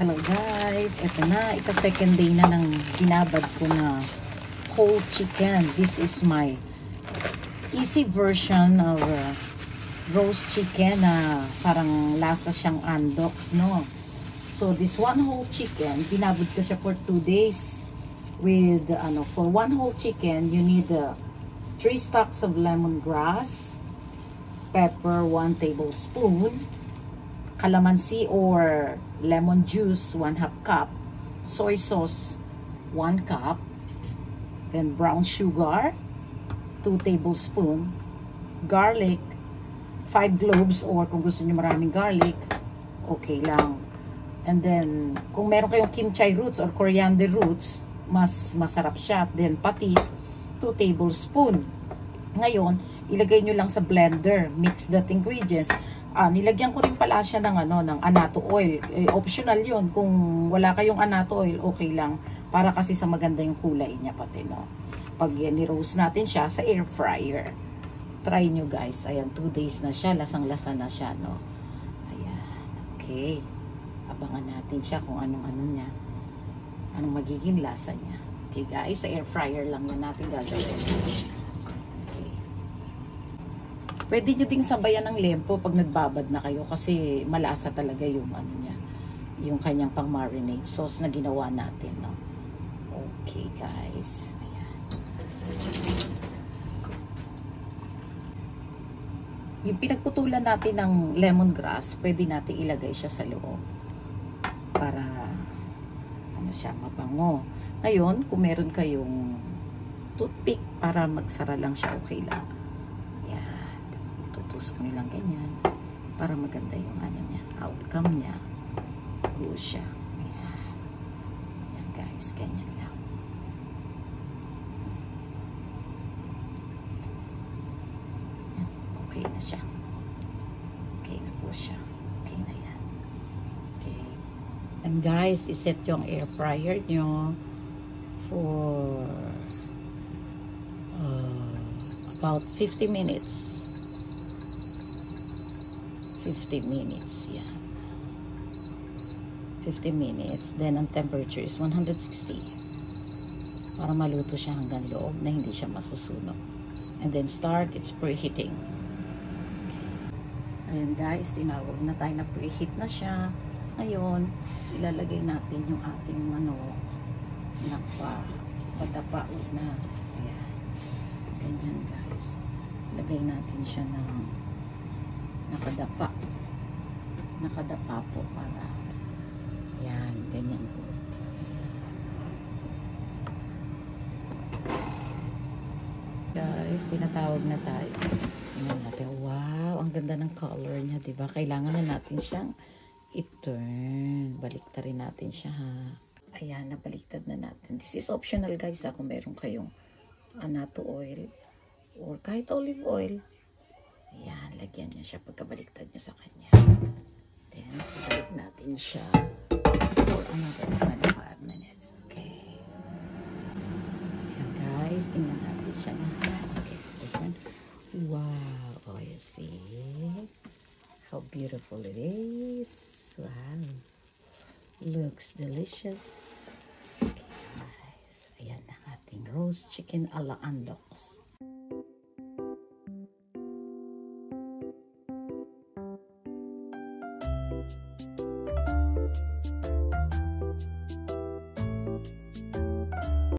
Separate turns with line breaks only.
Hello guys, ito na, ika-second day na ng binabad ko na whole chicken. This is my easy version of roast chicken na parang lasa siyang andox, no? So this one whole chicken, binabad ko siya for 2 days with, for one whole chicken, you need 3 stalks of lemongrass, pepper 1 tablespoon, calamansi or lemon juice 1/2 cup, soy sauce 1 cup, then brown sugar 2 tablespoon, garlic 5 cloves, or kung gusto niyo maraming garlic okay lang, and then kung meron kayong kimchi roots or coriander roots mas masarap siya. Then patis 2 tablespoon. Ngayon ilagay nyo lang sa blender, mix that ingredients. Nilagyan ko rin pala siya ng ng annatto oil. Optional 'yon. Kung wala kayong annatto oil, okay lang, para kasi sa maganda yung kulay niya pati, no. Pag ni-roast natin siya sa air fryer. Try nyo guys. Ayan, 2 days na siya, lasang-lasa na siya, no. Ayan. Okay. Abangan natin siya kung anong niya. Anong magiging lasa niya. Okay guys, sa air fryer lang yan natin gagawin. Pwede nyo ding sabayan ng lempo pag nagbabad na kayo kasi malasa talaga yung niya, yung kanyang pang marinade sauce na ginawa natin, no. Okay guys, ayan. Yung pinagputulan natin ng lemongrass, pwede natin ilagay siya sa loob para siya mabango. Ngayon, kung meron kayong toothpick para magsara lang siya, okay lang. Tutusok nyo lang ganyan para maganda yung niya, outcome niya. Buo siya. Ayan. Ayan guys, ganyan lang. Ayan. Okay na siya. Okay na po siya. Okay na yan. Okay. And guys, iset yung air fryer nyo for about 50 minutes. 50 minutes, yeah. 50 minutes. Then, ang temperature is 160. Para maluto siya hanggang loob na hindi siya masusunog. And then, start its preheating. Ayan guys, tinawag na tayo na preheat na siya. Ngayon, ilalagay natin yung ating manok na padapa na. Ayan. Ganyan guys. Lagay natin siya ng nakadapa po para yan, ganyan po. Guys, tinatawag na tayo. Tingnan natin. Wow, ang ganda ng color niya, diba? Kailangan na natin siyang i-turn. Baliktarin natin siya, ha. Ayan, nabaliktad na natin. This is optional guys, kung meron kayong annatto oil or kahit olive oil. Ayan, lagyan niya siya pagkabaliktad niya sa kanya. Then, balik natin siya for another 25 minutes. Okay. Ayan guys, tingnan natin siya na. Okay, this one. Wow. Oh, you see? How beautiful it is. Wow. Looks delicious. Okay guys. Ayan ang ating roast chicken a la andox.